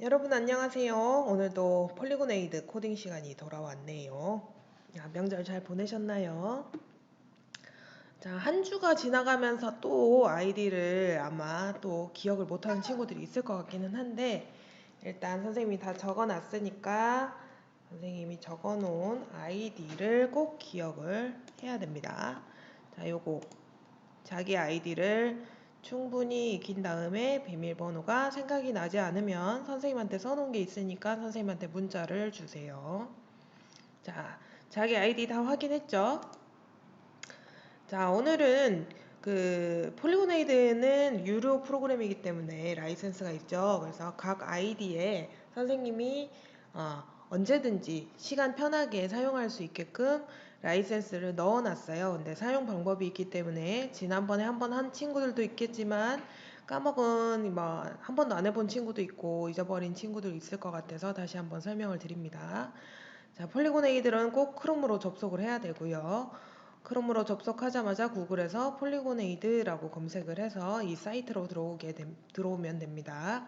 여러분 안녕하세요. 오늘도 폴리곤에이드 코딩 시간이 돌아왔네요. 명절 잘 보내셨나요? 자, 한 주가 지나가면서 또 아이디를 아마 또 기억을 못하는 친구들이 있을 것 같기는 한데 일단 선생님이 다 적어놨으니까 선생님이 적어놓은 아이디를 꼭 기억을 해야 됩니다. 자, 요거 자기 아이디를 충분히 익힌 다음에 비밀번호가 생각이 나지 않으면 선생님한테 써놓은 게 있으니까 선생님한테 문자를 주세요. 자, 자기 아이디 다 확인했죠? 자, 오늘은 그 폴리곤에이드는 유료 프로그램이기 때문에 라이센스가 있죠. 그래서 각 아이디에 선생님이 언제든지 시간 편하게 사용할 수 있게끔 라이센스를 넣어놨어요. 근데 사용 방법이 있기 때문에 지난번에 한번 한 친구들도 있겠지만 까먹은 한 번도 안 해본 친구도 있고 잊어버린 친구도 있을 것 같아서 다시 한번 설명을 드립니다. 자, 폴리곤에이드는 꼭 크롬으로 접속을 해야 되고요. 크롬으로 접속하자마자 구글에서 폴리곤에이드라고 검색을 해서 이 사이트로 들어오면 됩니다.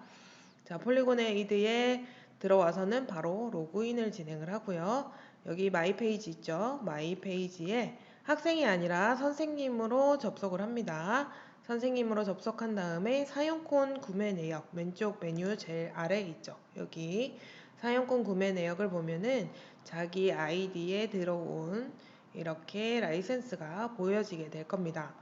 자, 폴리곤에이드에 들어와서는 바로 로그인을 진행을 하고요. 여기 마이 페이지 있죠? 마이 페이지에 학생이 아니라 선생님으로 접속을 합니다. 선생님으로 접속한 다음에 사용권 구매 내역 왼쪽 메뉴 제일 아래에 있죠. 여기 사용권 구매 내역을 보면은 자기 아이디에 들어온 이렇게 라이센스가 보여지게 될 겁니다.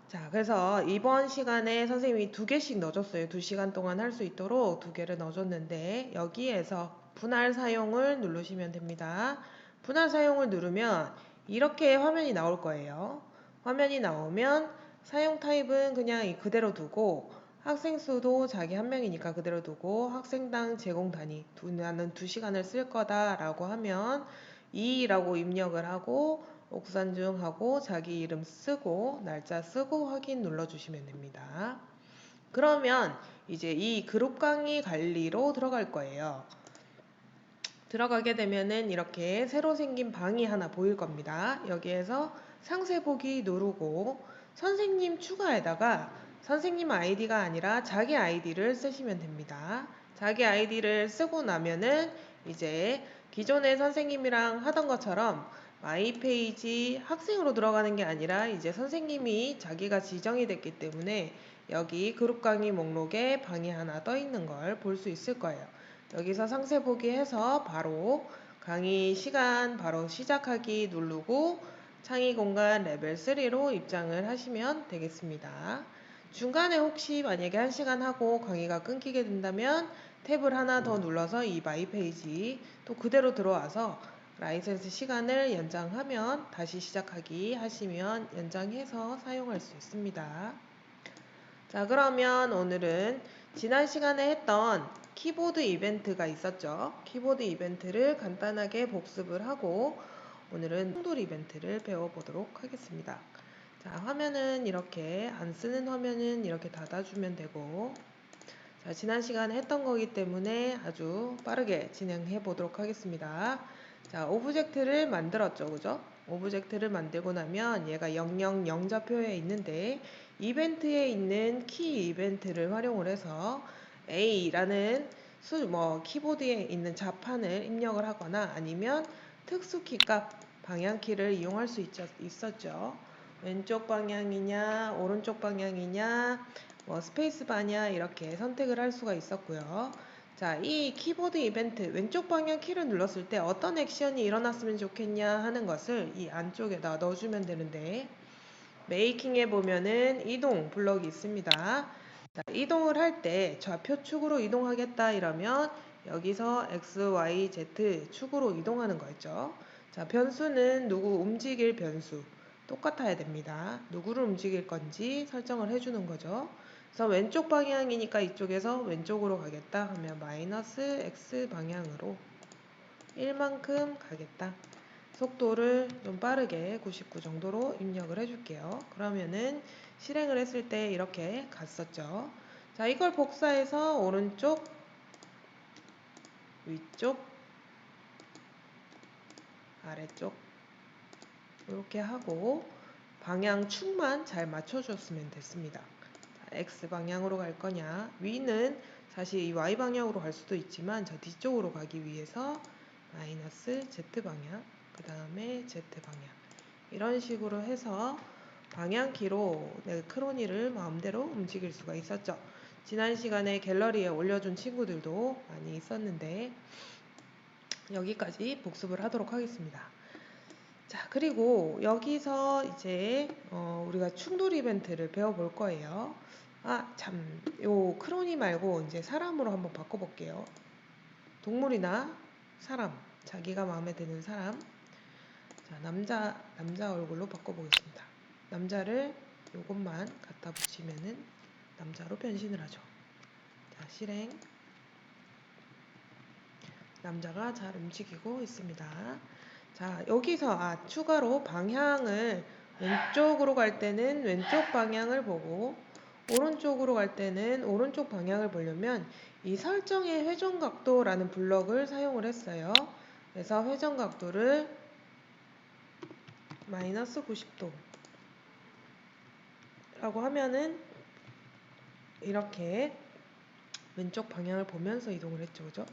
자, 그래서 이번 시간에 선생님이 2개씩 넣어줬어요. 2시간 동안 할 수 있도록 2개를 넣어줬는데 여기에서 분할 사용을 누르시면 됩니다. 분할 사용을 누르면 이렇게 화면이 나올 거예요. 화면이 나오면 사용 타입은 그냥 그대로 두고 학생 수도 자기 한 명이니까 그대로 두고 학생당 제공 단위 나는 2시간을 쓸 거다라고 하면 2라고 입력을 하고 옥산 중 하고 자기 이름 쓰고 날짜 쓰고 확인 눌러주시면 됩니다. 그러면 이제 이 그룹 강의 관리로 들어갈 거예요. 들어가게 되면은 이렇게 새로 생긴 방이 하나 보일 겁니다. 여기에서 상세 보기 누르고 선생님 추가에다가 선생님 아이디가 아니라 자기 아이디를 쓰시면 됩니다. 자기 아이디를 쓰고 나면은 이제 기존에 선생님이랑 하던 것처럼 마이 페이지 학생으로 들어가는 게 아니라 이제 선생님이 자기가 지정이 됐기 때문에 여기 그룹 강의 목록에 방이 하나 떠 있는 걸 볼 수 있을 거예요. 여기서 상세 보기 해서 바로 강의 시간 바로 시작하기 누르고 창의 공간 레벨 3로 입장을 하시면 되겠습니다. 중간에 혹시 만약에 1시간 하고 강의가 끊기게 된다면 탭을 하나 더 눌러서 이 마이 페이지 또 그대로 들어와서 라이센스 시간을 연장하면 다시 시작하기 하시면 연장해서 사용할 수 있습니다. 자, 그러면 오늘은 지난 시간에 했던 키보드 이벤트가 있었죠. 키보드 이벤트를 간단하게 복습을 하고 오늘은 충돌 이벤트를 배워보도록 하겠습니다. 자, 화면은 이렇게 안 쓰는 화면은 이렇게 닫아주면 되고 자, 지난 시간에 했던 거기 때문에 아주 빠르게 진행해 보도록 하겠습니다. 자, 오브젝트를 만들었죠. 그죠? 오브젝트를 만들고 나면 얘가 000 좌표에 있는데 이벤트에 있는 키 이벤트를 활용을 해서 A라는 키보드에 있는 자판을 입력을 하거나 아니면 특수키 값 방향키를 이용할 수 있었죠. 왼쪽 방향이냐, 오른쪽 방향이냐, 스페이스바냐 이렇게 선택을 할 수가 있었고요. 자, 이 키보드 이벤트 왼쪽 방향 키를 눌렀을 때 어떤 액션이 일어났으면 좋겠냐 하는 것을 이 안쪽에다 넣어주면 되는데 메이킹에 보면은 이동 블럭이 있습니다. 자, 이동을 할 때 좌표축으로 이동하겠다 이러면 여기서 X, Y, Z 축으로 이동하는 거였죠. 자, 변수는 누구 움직일 변수 똑같아야 됩니다. 누구를 움직일 건지 설정을 해주는 거죠. 그래서 왼쪽 방향이니까 이쪽에서 왼쪽으로 가겠다 하면 마이너스 X 방향으로 1만큼 가겠다. 속도를 좀 빠르게 99 정도로 입력을 해줄게요. 그러면은 실행을 했을 때 이렇게 갔었죠. 자, 이걸 복사해서 오른쪽, 위쪽, 아래쪽 이렇게 하고 방향축만 잘 맞춰줬으면 됐습니다. 자, X 방향으로 갈 거냐? 위는 다시 이 y 방향으로 갈 수도 있지만 저 뒤쪽으로 가기 위해서 마이너스 z 방향, 그 다음에 z 방향 이런 식으로 해서 방향키로 크로니를 마음대로 움직일 수가 있었죠. 지난 시간에 갤러리에 올려준 친구들도 많이 있었는데 여기까지 복습을 하도록 하겠습니다. 자, 그리고 여기서 이제 우리가 충돌 이벤트를 배워볼 거예요. 요 크로니 말고 이제 사람으로 한번 바꿔볼게요. 동물이나 사람, 자기가 마음에 드는 사람. 자, 남자 얼굴로 바꿔보겠습니다. 남자를 요것만 갖다 붙이면은 남자로 변신을 하죠. 자, 실행. 남자가 잘 움직이고 있습니다. 자, 여기서 추가로 방향을 왼쪽으로 갈 때는 왼쪽 방향을 보고 오른쪽으로 갈 때는 오른쪽 방향을 보려면 이 설정의 회전각도라는 블럭을 사용을 했어요. 그래서 회전각도를 마이너스 90도 라고 하면은 이렇게 왼쪽 방향을 보면서 이동을 했죠. 그죠?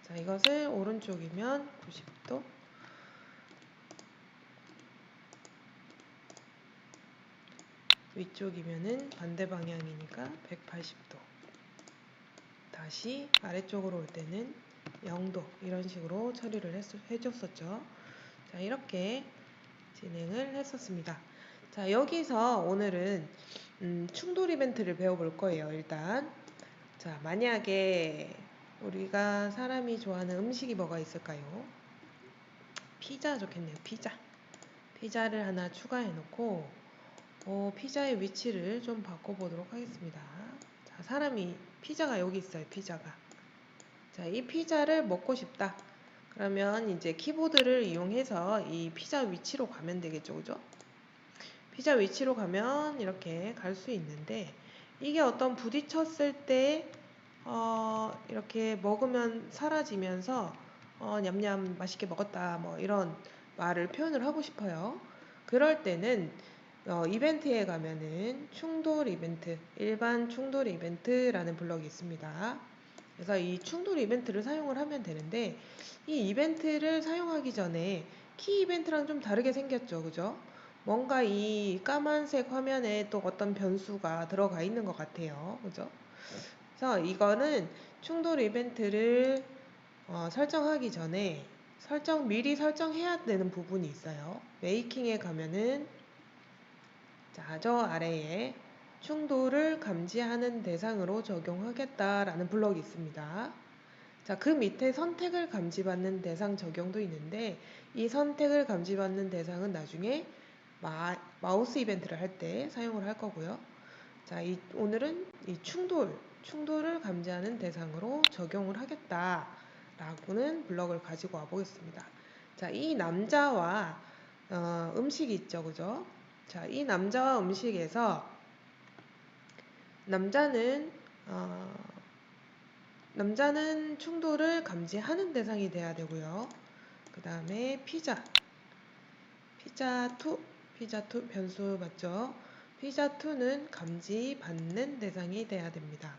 자, 이것을 오른쪽이면 90도, 위쪽이면은 반대 방향이니까 180도. 다시 아래쪽으로 올 때는 0도 이런 식으로 처리를 해줬었죠. 자, 이렇게 진행을 했었습니다. 자, 여기서 오늘은 충돌 이벤트를 배워볼 거예요. 일단 자, 만약에 우리가 사람이 좋아하는 음식이 뭐가 있을까요? 피자 좋겠네요. 피자를 하나 추가해 놓고 피자의 위치를 좀 바꿔보도록 하겠습니다. 자, 피자가 여기 있어요. 피자가. 자, 이 피자를 먹고 싶다. 그러면 이제 키보드를 이용해서 이 피자 위치로 가면 되겠죠. 그죠? 피자 위치로 가면 이렇게 갈 수 있는데 이게 어떤 부딪혔을 때 이렇게 먹으면 사라지면서 냠냠 맛있게 먹었다 뭐 이런 말을 표현을 하고 싶어요. 그럴 때는 이벤트에 가면은 충돌 이벤트, 일반 충돌 이벤트라는 블럭이 있습니다. 그래서 이 충돌 이벤트를 사용을 하면 되는데 이 이벤트를 사용하기 전에 키 이벤트랑 좀 다르게 생겼죠. 그죠? 뭔가 이 까만색 화면에 또 어떤 변수가 들어가 있는 것 같아요. 그죠? 그래서 이거는 충돌 이벤트를 설정하기 전에 미리 설정해야 되는 부분이 있어요. 메이킹에 가면은 저 아래에 충돌을 감지하는 대상으로 적용하겠다라는 블럭이 있습니다. 자, 그 밑에 선택을 감지받는 대상 적용도 있는데 이 선택을 감지받는 대상은 나중에 마우스 이벤트를 할 때 사용을 할 거고요. 자, 오늘은 이 충돌을 감지하는 대상으로 적용을 하겠다라고는 블럭을 가지고 와 보겠습니다. 자, 이 남자와 음식이 있죠, 그죠? 자, 이 남자와 음식에서 남자는 충돌을 감지하는 대상이 돼야 되고요. 그 다음에 피자2 변수 맞죠? 피자2는 감지받는 대상이 돼야 됩니다.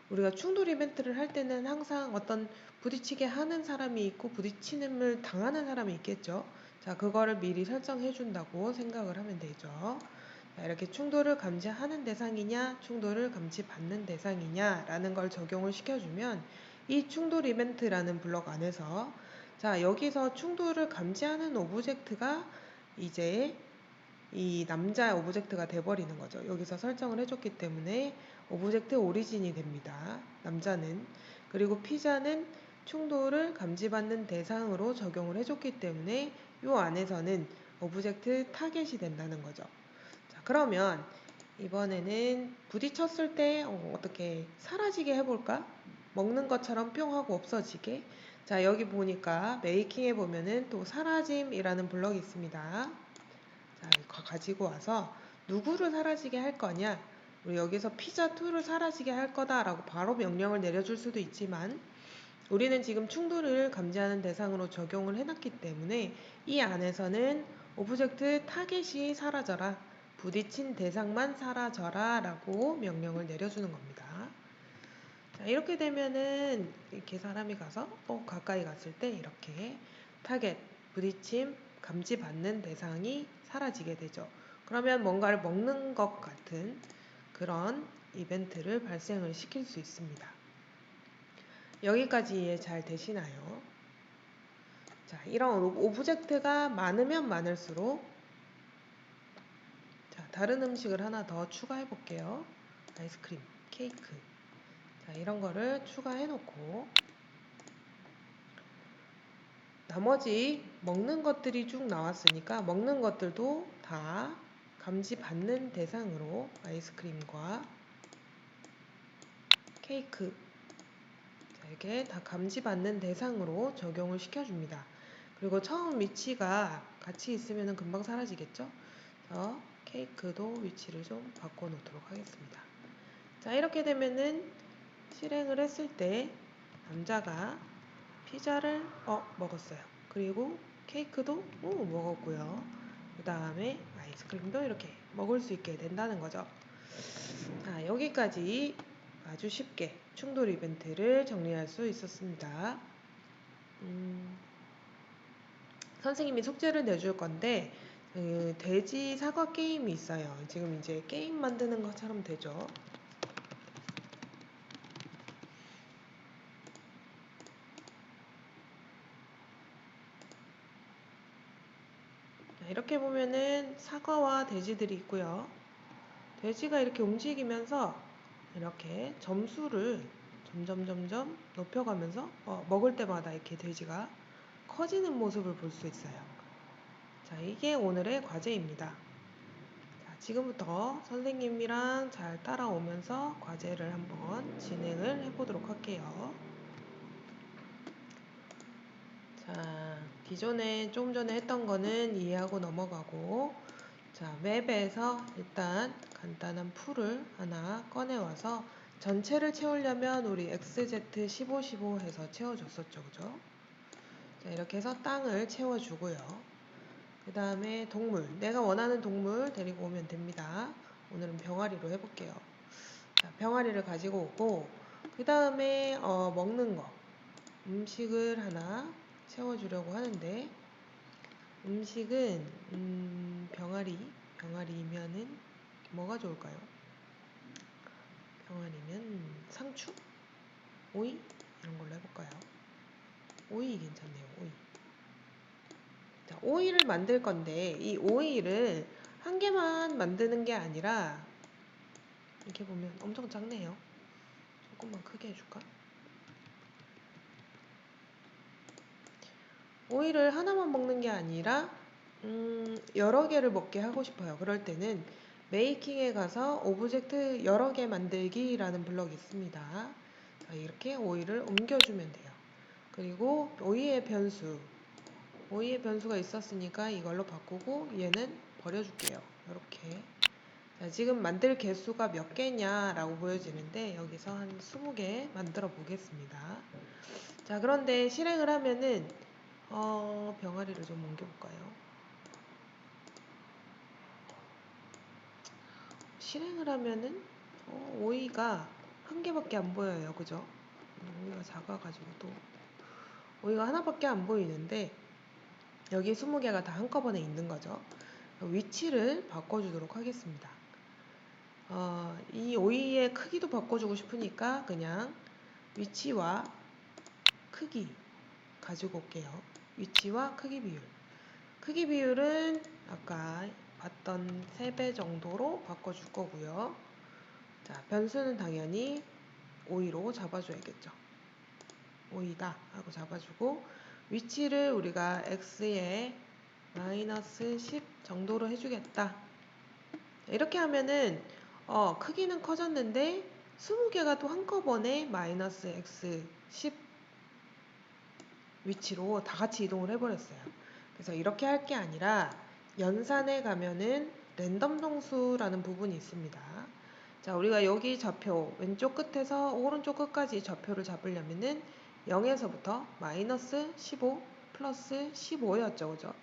우리가 충돌 이벤트를 할 때는 항상 어떤 부딪히게 하는 사람이 있고 부딪힘을 당하는 사람이 있겠죠. 자, 그거를 미리 설정해 준다고 생각을 하면 되죠. 자, 이렇게 충돌을 감지하는 대상이냐, 충돌을 감지받는 대상이냐 라는 걸 적용을 시켜주면 이 충돌 이벤트라는 블럭 안에서 자, 여기서 충돌을 감지하는 오브젝트가 이제 이 남자 오브젝트가 돼버리는 거죠. 여기서 설정을 해줬기 때문에 오브젝트 오리진이 됩니다. 남자는. 그리고 피자는 충돌을 감지받는 대상으로 적용을 해줬기 때문에 이 안에서는 오브젝트 타겟이 된다는 거죠. 자, 그러면 이번에는 부딪혔을 때 어떻게 사라지게 해볼까? 먹는 것처럼 뿅 하고 없어지게. 자, 여기 보니까 메이킹에 보면은 또 사라짐이라는 블럭이 있습니다. 자, 이거 가지고 와서 누구를 사라지게 할 거냐? 우리 여기서 피자2를 사라지게 할 거다라고 바로 명령을 내려줄 수도 있지만 우리는 지금 충돌을 감지하는 대상으로 적용을 해놨기 때문에 이 안에서는 오브젝트 타겟이 사라져라, 부딪힌 대상만 사라져라 라고 명령을 내려주는 겁니다. 자, 이렇게 되면은 이렇게 사람이 가서 가까이 갔을 때 이렇게 타겟, 부딪힘, 감지받는 대상이 사라지게 되죠. 그러면 뭔가를 먹는 것 같은 그런 이벤트를 발생을 시킬 수 있습니다. 여기까지 이해 잘 되시나요? 자, 이런 오브젝트가 많으면 많을수록 자, 다른 음식을 하나 더 추가해 볼게요. 아이스크림, 케이크. 자, 이런 거를 추가해 놓고 나머지 먹는 것들이 쭉 나왔으니까 먹는 것들도 다 감지받는 대상으로 아이스크림과 케이크 자, 이렇게 다 감지받는 대상으로 적용을 시켜줍니다. 그리고 처음 위치가 같이 있으면 금방 사라지겠죠? 그래서 케이크도 위치를 좀 바꿔놓도록 하겠습니다. 자, 이렇게 되면은 실행을 했을 때 남자가 피자를 먹었어요. 그리고 케이크도 먹었고요. 그 다음에 아이스크림도 이렇게 먹을 수 있게 된다는 거죠. 자, 여기까지 아주 쉽게 충돌 이벤트를 정리할 수 있었습니다. 선생님이 숙제를 내줄 건데 돼지 사과 게임이 있어요. 지금 이제 게임 만드는 것처럼 되죠. 이렇게 보면은 사과와 돼지들이 있고요. 돼지가 이렇게 움직이면서 이렇게 점수를 점점 높여가면서 먹을 때마다 이렇게 돼지가 커지는 모습을 볼 수 있어요. 자, 이게 오늘의 과제입니다. 자, 지금부터 선생님이랑 잘 따라오면서 과제를 한번 진행을 해보도록 할게요. 자, 기존에 조금 전에 했던 거는 이해하고 넘어가고 자, 맵에서 일단 간단한 풀을 하나 꺼내와서 전체를 채우려면 우리 XZ 15, 15 해서 채워줬었죠. 그죠? 자, 이렇게 해서 땅을 채워주고요. 그 다음에 동물, 내가 원하는 동물 데리고 오면 됩니다. 오늘은 병아리로 해볼게요. 자, 병아리를 가지고 오고 그 다음에 먹는 거, 음식을 하나 채워주려고 하는데 음식은 병아리면은 뭐가 좋을까요? 병아리면 상추? 오이? 이런 걸로 해볼까요? 오이 괜찮네요. 오이. 자, 오이를 만들 건데 이 오이를 한 개만 만드는 게 아니라 이렇게 보면 엄청 작네요. 조금만 크게 해줄까? 오이를 하나만 먹는 게 아니라 여러 개를 먹게 하고 싶어요. 그럴 때는 메이킹에 가서 오브젝트 여러 개 만들기라는 블럭이 있습니다. 자, 이렇게 오이를 옮겨주면 돼요. 그리고 오이의 변수가 있었으니까 이걸로 바꾸고 얘는 버려줄게요. 이렇게. 자, 지금 만들 개수가 몇 개냐라고 보여지는데 여기서 한 20개 만들어 보겠습니다. 자, 그런데 실행을 하면은 병아리를 좀 옮겨볼까요? 실행을 하면은 오이가 한 개밖에 안 보여요. 그죠? 오이가 작아가지고 또 오이가 하나밖에 안 보이는데 여기 20개가 다 한꺼번에 있는 거죠. 위치를 바꿔주도록 하겠습니다. 이 오이의 크기도 바꿔주고 싶으니까 그냥 위치와 크기 가지고 올게요. 위치와 크기 비율. 크기 비율은 아까 봤던 3배 정도로 바꿔줄 거고요. 자, 변수는 당연히 오이로 잡아줘야겠죠. 오이다 하고 잡아주고 위치를 우리가 x에 마이너스 10 정도로 해주겠다. 이렇게 하면은 크기는 커졌는데 20개가 또 한꺼번에 마이너스 x 10 위치로 다 같이 이동을 해버렸어요. 그래서 이렇게 할 게 아니라 연산에 가면은 랜덤 동수라는 부분이 있습니다. 자, 우리가 여기 좌표 왼쪽 끝에서 오른쪽 끝까지 좌표를 잡으려면은 0에서부터 마이너스 15 플러스 15였죠. 그죠?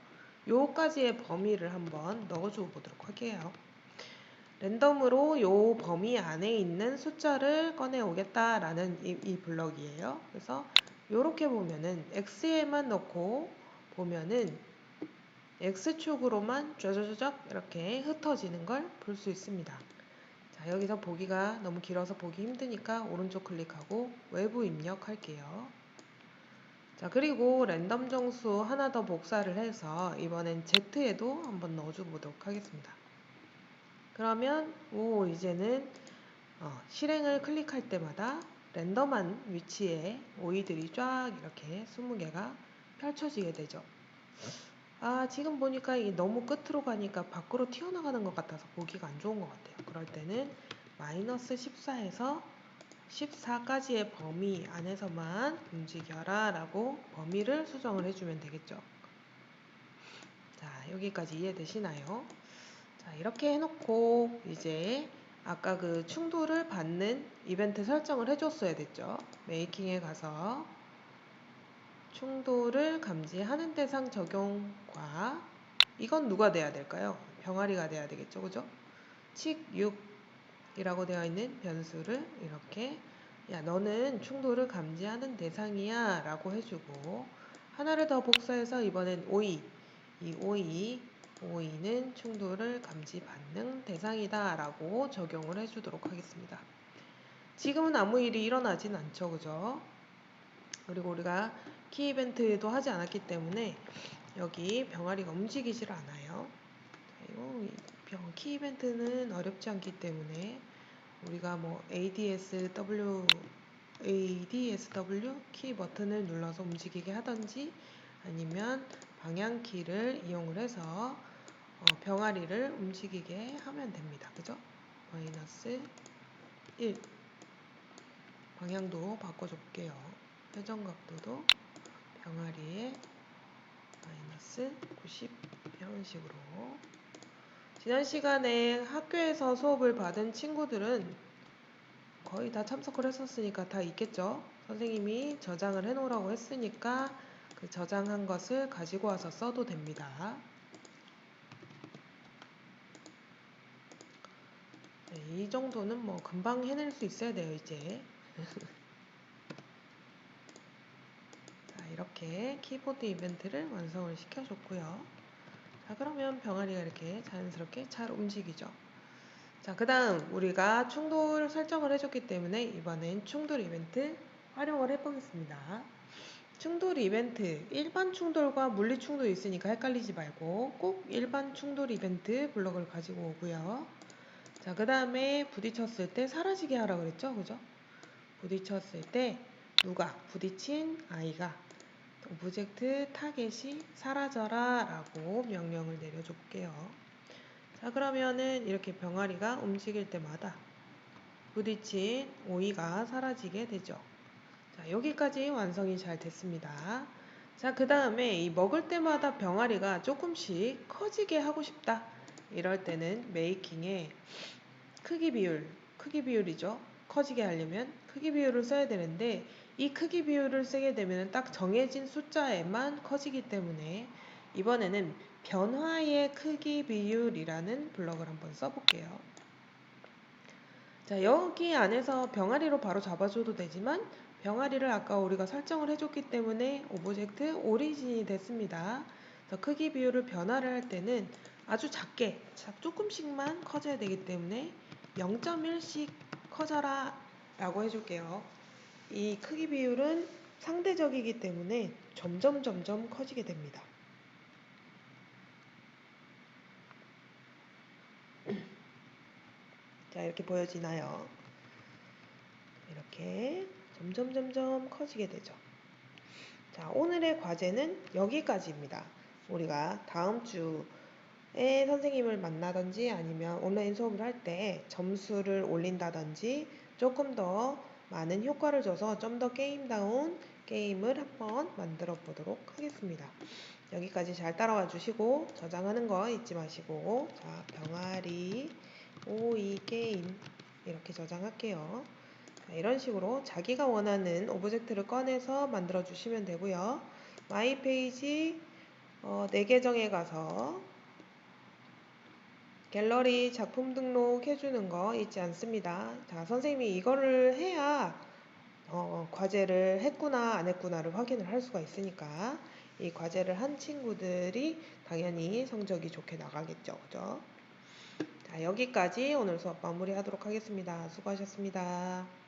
요까지의 범위를 한번 넣어줘 보도록 할게요. 랜덤으로 요 범위 안에 있는 숫자를 꺼내 오겠다라는 이 블럭이에요. 그래서 요렇게 보면은 x에만 넣고 보면은 x축으로만 쫙쫙쫙 이렇게 흩어지는 걸 볼 수 있습니다. 자, 여기서 보기가 너무 길어서 보기 힘드니까 오른쪽 클릭하고 외부 입력할게요. 자, 그리고 랜덤 정수 하나 더 복사를 해서 이번엔 Z에도 한번 넣어줘 보도록 하겠습니다. 그러면 이제는 실행을 클릭할 때마다 랜덤한 위치에 오이들이 쫙 이렇게 20개가 펼쳐지게 되죠. 지금 보니까 너무 끝으로 가니까 밖으로 튀어나가는 것 같아서 보기가 안 좋은 것 같아요. 그럴 때는 마이너스 14에서 14까지의 범위 안에서만 움직여라 라고 범위를 수정을 해주면 되겠죠. 자, 여기까지 이해되시나요? 자, 이렇게 해놓고 이제 아까 그 충돌을 받는 이벤트 설정을 해줬어야 됐죠. 메이킹에 가서 충돌을 감지하는 대상 적용과 이건 누가 돼야 될까요? 병아리가 돼야 되겠죠. 그죠? 칙 6이라고 되어 있는 변수를 이렇게 너는 충돌을 감지하는 대상이야 라고 해주고 하나를 더 복사해서 이번엔 오이 이 오이는 충돌을 감지받는 대상이다 라고 적용을 해주도록 하겠습니다. 지금은 아무 일이 일어나진 않죠. 그죠? 그리고 우리가 키 이벤트도 하지 않았기 때문에 여기 병아리가 움직이질 않아요. 그리고 키 이벤트는 어렵지 않기 때문에 우리가 뭐 ADSW 키 버튼을 눌러서 움직이게 하던지 아니면 방향키를 이용을 해서 병아리를 움직이게 하면 됩니다. 그죠? 마이너스 1 방향도 바꿔줄게요. 회전 각도도 병아리에 마이너스 90 이런 식으로. 지난 시간에 학교에서 수업을 받은 친구들은 거의 다 참석을 했었으니까 다 있겠죠. 선생님이 저장을 해 놓으라고 했으니까 그 저장한 것을 가지고 와서 써도 됩니다. 네, 이 정도는 뭐 금방 해낼 수 있어야 돼요, 이제. 자, 이렇게 키보드 이벤트를 완성을 시켜줬고요. 자, 그러면 병아리가 이렇게 자연스럽게 잘 움직이죠. 자, 그 다음 우리가 충돌 설정을 해줬기 때문에 이번엔 충돌 이벤트 활용을 해보겠습니다. 충돌 이벤트, 일반 충돌과 물리 충돌이 있으니까 헷갈리지 말고 꼭 일반 충돌 이벤트 블럭을 가지고 오고요. 자, 그 다음에 부딪혔을 때 사라지게 하라고 그랬죠? 그죠? 부딪혔을 때 누가 부딪힌 아이가 오브젝트 타겟이 사라져라 라고 명령을 내려줘 볼게요. 자, 그러면은 이렇게 병아리가 움직일 때마다 부딪힌 오이가 사라지게 되죠. 자, 여기까지 완성이 잘 됐습니다. 자, 그 다음에 이 먹을 때마다 병아리가 조금씩 커지게 하고 싶다. 이럴 때는 메이킹에 크기 비율이죠. 커지게 하려면 크기 비율을 써야 되는데 이 크기 비율을 쓰게 되면 딱 정해진 숫자에만 커지기 때문에 이번에는 변화의 크기 비율이라는 블럭을 한번 써볼게요. 자, 여기 안에서 병아리로 바로 잡아줘도 되지만 병아리를 아까 우리가 설정을 해줬기 때문에 오브젝트 오리진이 됐습니다. 크기 비율을 변화를 할 때는 아주 작게 조금씩만 커져야 되기 때문에 0.1씩 커져라 라고 해줄게요. 이 크기 비율은 상대적이기 때문에 점점 커지게 됩니다. 자, 이렇게 보여지나요? 이렇게 점점 커지게 되죠. 자, 오늘의 과제는 여기까지입니다. 우리가 다음 주에 선생님을 만나든지 아니면 온라인 수업을 할 때 점수를 올린다든지 조금 더 많은 효과를 줘서 좀 더 게임다운 게임을 한번 만들어 보도록 하겠습니다. 여기까지 잘 따라와 주시고 저장하는 거 잊지 마시고 자, 병아리 오이 게임 이렇게 저장할게요. 자, 이런 식으로 자기가 원하는 오브젝트를 꺼내서 만들어 주시면 되고요. 마이 페이지 내 계정에 가서 갤러리 작품 등록해주는 거 잊지 않습니다. 자, 선생님이 이거를 해야 과제를 했구나 안 했구나를 확인을 할 수가 있으니까 이 과제를 한 친구들이 당연히 성적이 좋게 나가겠죠. 그죠? 자, 여기까지 오늘 수업 마무리하도록 하겠습니다. 수고하셨습니다.